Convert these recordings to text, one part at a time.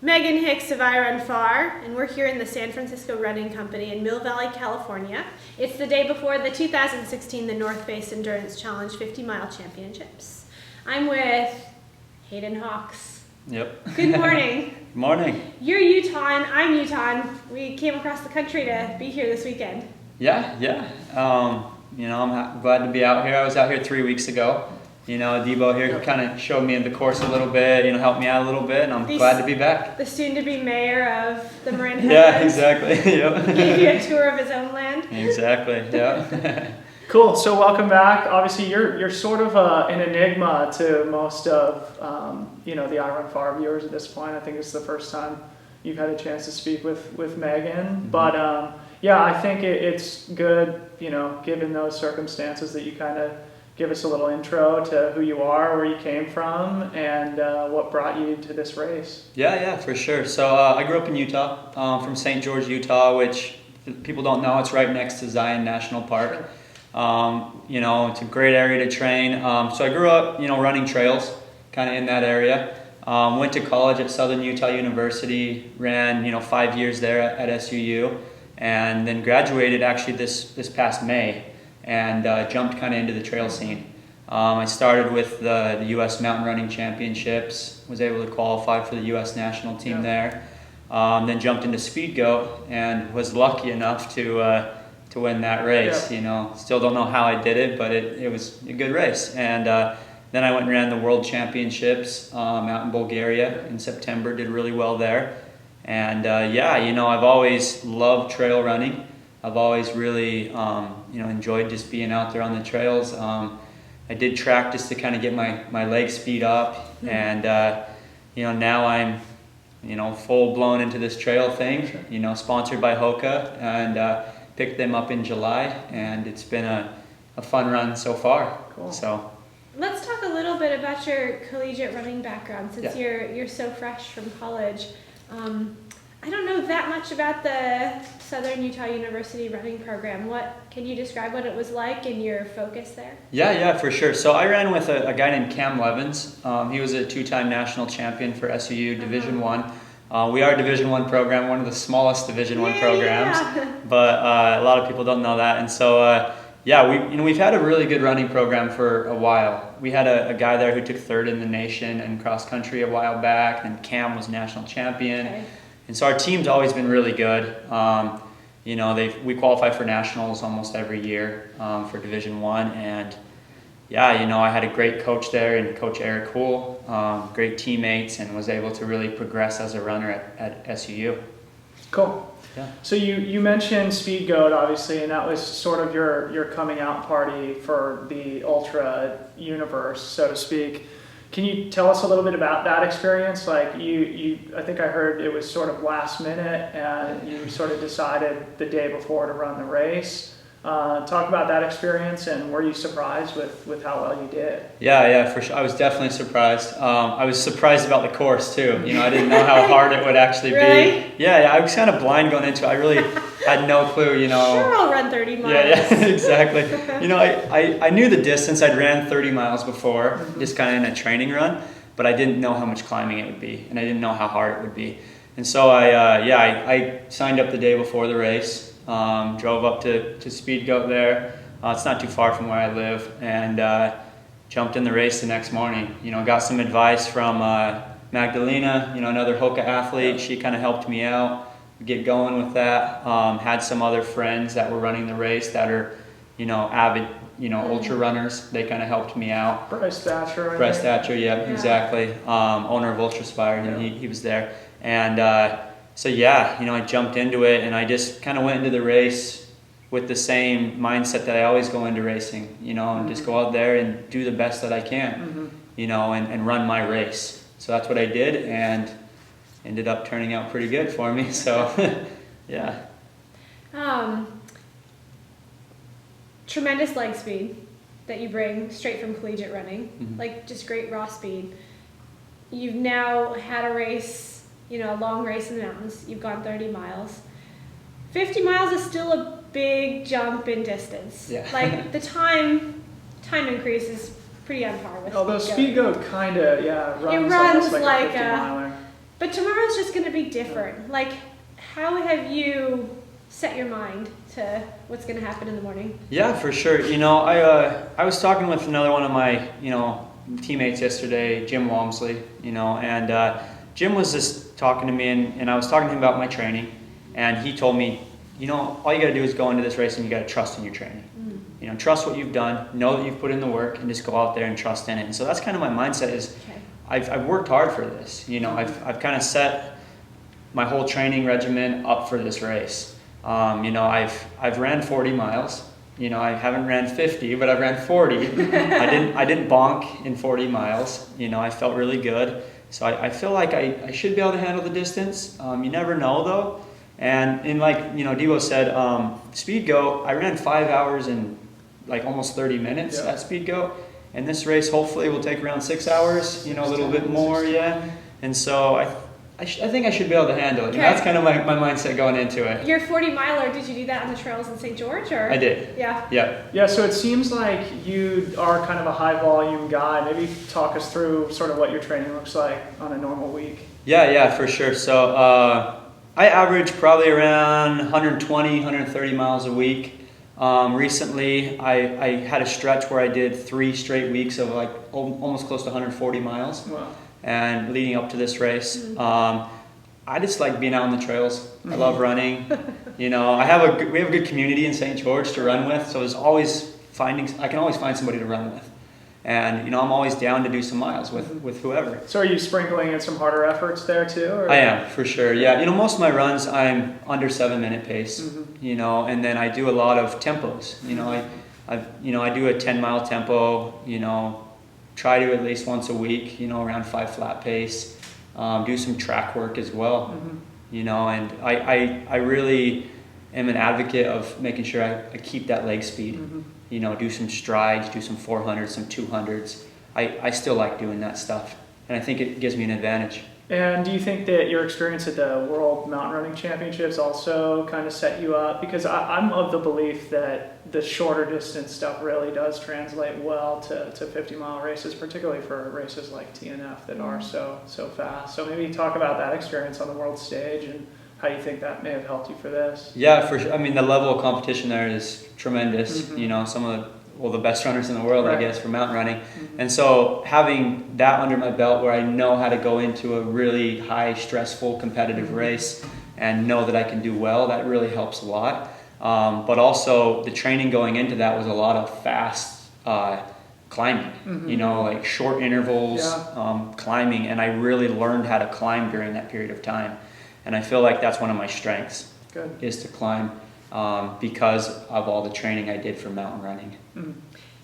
Megan Hicks of I Run Far, and we're here in the San Francisco Running Company in Mill Valley, California. It's the day before the 2016 The North Face Endurance Challenge 50-mile championships. I'm with Hayden Hawks. Yep. Good morning. Good morning. You're Utah, I'm Utah. We came across the country to be here this weekend. Yeah. I'm glad to be out here. I was out here 3 weeks ago. Debo here kind of showed me the course a little bit, helped me out a little bit, and I'm glad to be back. The soon-to-be mayor of the Marin Headlands. Yeah, exactly. Yep. Gave you a tour of his own land. Exactly, yeah. Cool, so welcome back. Obviously, you're sort of an enigma to most of, the I Run Far viewers at this point. I think it's the first time you've had a chance to speak with Megan. Mm-hmm. But, I think it's good, given those circumstances that you kind of give us a little intro to who you are, where you came from, and what brought you to this race. Yeah, for sure. So I grew up in Utah, from St. George, Utah, which people don't know, it's right next to Zion National Park. It's a great area to train. So I grew up, running trails, kind of in that area. Went to college at Southern Utah University, ran, 5 years there at SUU, and then graduated actually this past May. And jumped kind of into the trail scene. I started with the U.S. Mountain Running Championships, was able to qualify for the U.S. national team there. Then jumped into Speed Goat and was lucky enough to win that race. Yeah. Still don't know how I did it, but it was a good race. And then I went and ran the World Championships out in Bulgaria in September, did really well there. And I've always loved trail running. I've always really, enjoyed just being out there on the trails. I did track just to kind of get my leg speed up, and now I'm, full blown into this trail thing. Sponsored by Hoka, and picked them up in July, and it's been a fun run so far. Cool. So let's talk a little bit about your collegiate running background, since you're so fresh from college. I don't know that much about the Southern Utah University running program. Can you describe what it was like and your focus there? Yeah, for sure. So I ran with a guy named Cam Levins. He was a two-time national champion for SUU Division I. We are a Division I program, one of the smallest Division I programs, but a lot of people don't know that. And so, we've had a really good running program for a while. We had a guy there who took third in the nation in cross country a while back, and Cam was national champion. Okay. And so our team's always been really good. We qualify for nationals almost every year for Division I, and I had a great coach there, and Coach Eric Hool, great teammates, and was able to really progress as a runner at SUU. Cool. Yeah. So you mentioned Speed Goat, obviously, and that was sort of your coming out party for the ultra universe, so to speak. Can you tell us a little bit about that experience? Like I think I heard it was sort of last minute, and you sort of decided the day before to run the race. Talk about that experience, and were you surprised with how well you did? Yeah, for sure. I was definitely surprised. I was surprised about the course too. I didn't know how hard it would actually really? be. Yeah, I was kind of blind going into it. I really had no clue. Sure, I'll run 30 miles. Yeah, exactly. I knew the distance. I'd ran 30 miles before, just kind of in a training run, but I didn't know how much climbing it would be, and I didn't know how hard it would be. And so I signed up the day before the race. Drove up to Speed Goat there. It's not too far from where I live, and jumped in the race the next morning. Got some advice from Magdalena, another Hoka athlete. She kind of helped me out, get going with that. Had some other friends that were running the race that are, avid, ultra runners. They kind of helped me out. Bryce Thatcher. Yeah, exactly. Owner of Ultraspire, he was there. And so I jumped into it, and I just kind of went into the race with the same mindset that I always go into racing, and just go out there and do the best that I can, and run my race. So that's what I did, and ended up turning out pretty good for me. So, yeah. Tremendous leg speed that you bring straight from collegiate running, like just great raw speed. You've now had a race, a long race in the mountains. You've gone 30 miles. 50 miles is still a big jump in distance. Yeah. Like the time increase is pretty on par with Although Speed Goat kind of, runs it runs almost like a 50 miler. But tomorrow's just going to be different. Like, how have you set your mind to what's going to happen in the morning? Yeah, for sure. I was talking with another one of my, teammates yesterday, Jim Walmsley, and Jim was just talking to me, and I was talking to him about my training, and he told me, all you got to do is go into this race and you got to trust in your training. Trust what you've done, know that you've put in the work, and just go out there and trust in it. And so that's kind of my mindset is, Okay. I've worked hard for this. I've kind of set my whole training regimen up for this race. I've ran 40 miles. I haven't ran 50, but I've ran 40. I didn't bonk in 40 miles. I felt really good. So I feel like I should be able to handle the distance. You never know though. And like Debo said, speed go. I ran 5 hours and like almost 30 minutes at speed go. And this race hopefully will take around 6 hours. A little bit more, yeah. And so I think I should be able to handle it. Okay. And that's kind of my mindset going into it. Your 40 miler, did you do that on the trails in St. George? Or? I did. Yeah. Yeah. Yeah, so it seems like you are kind of a high volume guy. Maybe talk us through sort of what your training looks like on a normal week. Yeah, for sure. So I average probably around 120, 130 miles a week. Recently, I had a stretch where I did 3 straight weeks of like almost close to 140 miles. Wow. And leading up to this race, I just like being out on the trails. I love running. we have a good community in St. George to run with, so there's always I can always find somebody to run with. And I'm always down to do some miles with whoever. So are you sprinkling in some harder efforts there too? Or? I am, for sure. Yeah, most of my runs I'm under 7-minute pace. And then I do a lot of tempos. I do a 10-mile tempo. Try to at least once a week. Around 5 flat pace. Do some track work as well. And I really am an advocate of making sure I keep that leg speed. Do some strides, do some 400s, some 200s. I still like doing that stuff, and I think it gives me an advantage. And do you think that your experience at the World Mountain Running Championships also kind of set you up? Because I'm of the belief that the shorter distance stuff really does translate well to 50-mile races, particularly for races like TNF that are so fast. So maybe talk about that experience on the world stage and how you think that may have helped you for this. Yeah, for sure. I mean, the level of competition there is tremendous. Some of the best runners in the world, I guess, for mountain running. And so having that under my belt where I know how to go into a really high, stressful, competitive race and know that I can do well, that really helps a lot. But also the training going into that was a lot of fast climbing, like short intervals, climbing. And I really learned how to climb during that period of time. And I feel like that's one of my strengths. Good. Is to climb because of all the training I did for mountain running.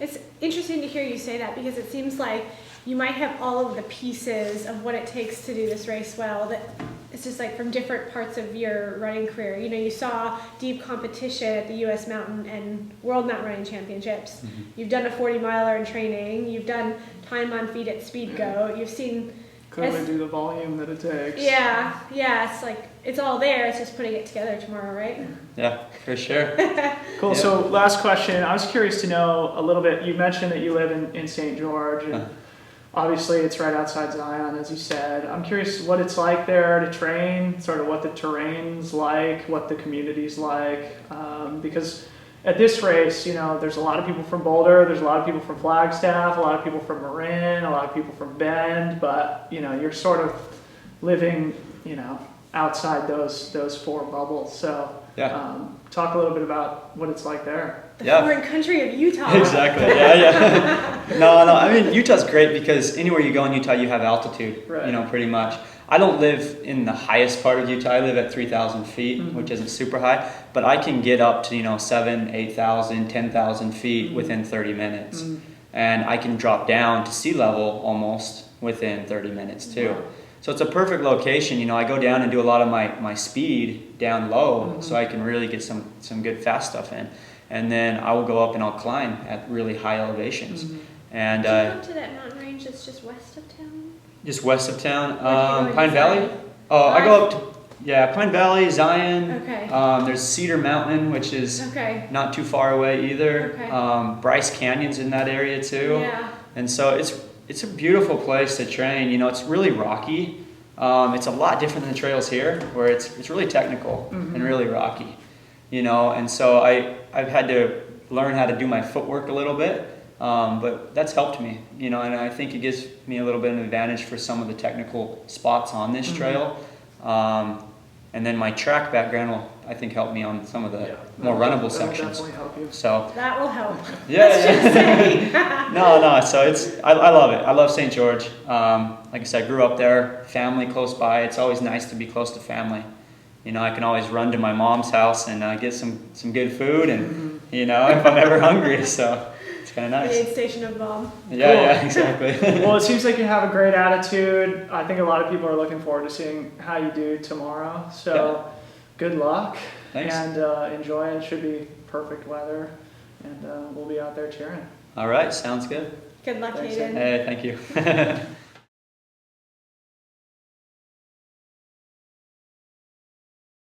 It's interesting to hear you say that because it seems like you might have all of the pieces of what it takes to do this race well. That it's just like from different parts of your running career. You saw deep competition at the U.S. Mountain and World Mountain Running Championships. You've done a 40-miler in training. You've done time on feet at Speed Go. You've seen. Clearly do the volume that it takes. Yeah. It's like it's all there. It's just putting it together tomorrow, right? Yeah, for sure. Cool. Yeah. So last question. I was curious to know a little bit. You mentioned that you live in St. George, and obviously it's right outside Zion, as you said. I'm curious what it's like there to train, sort of what the terrain's like, what the community's like, because at this race, there's a lot of people from Boulder, there's a lot of people from Flagstaff, a lot of people from Marin, a lot of people from Bend, but you're sort of living, outside those 4 bubbles. So talk a little bit about what it's like there. The foreign country of Utah. Exactly. Yeah. No. I mean, Utah's great because anywhere you go in Utah, you have altitude. Right. Pretty much. I don't live in the highest part of Utah. I live at 3,000 feet, which isn't super high, but I can get up to 7,000, 8,000, 10,000 feet within 30 minutes, and I can drop down to sea level almost within 30 minutes too. Wow. So it's a perfect location. I go down and do a lot of my speed down low, so I can really get some good fast stuff in, and then I will go up and I'll climb at really high elevations. And do you go to that mountain range that's just west of town? Just west of town, Where Pine Valley. Oh, I go up to Pine Valley, Zion. Okay. There's Cedar Mountain, which is not too far away either. Okay. Bryce Canyon's in that area too. Yeah. And so it's a beautiful place to train. It's really rocky. It's a lot different than the trails here, where it's really technical and really rocky, you know. And so I've had to learn how to do my footwork a little bit, but that's helped me, you know. And I think it gives me a little bit of an advantage for some of the technical spots on this trail. And then my track background will, I think, help me on some of the more runnable sections. That'll definitely help you. So That will help. yeah. No. So I love it. I love St. George. Like I said, I grew up there. Family close by. It's always nice to be close to family. You know, I can always run to my mom's house and get some good food, and you know, if I'm ever hungry. So it's kind of nice. The aid station of mom. Yeah, exactly. Well, it seems like you have a great attitude. I think a lot of people are looking forward to seeing how you do tomorrow. So good luck. Thanks. And enjoy. It should be perfect weather, and we'll be out there cheering. All right, sounds good. Good luck, Thanks, Hayden. Hey, thank you.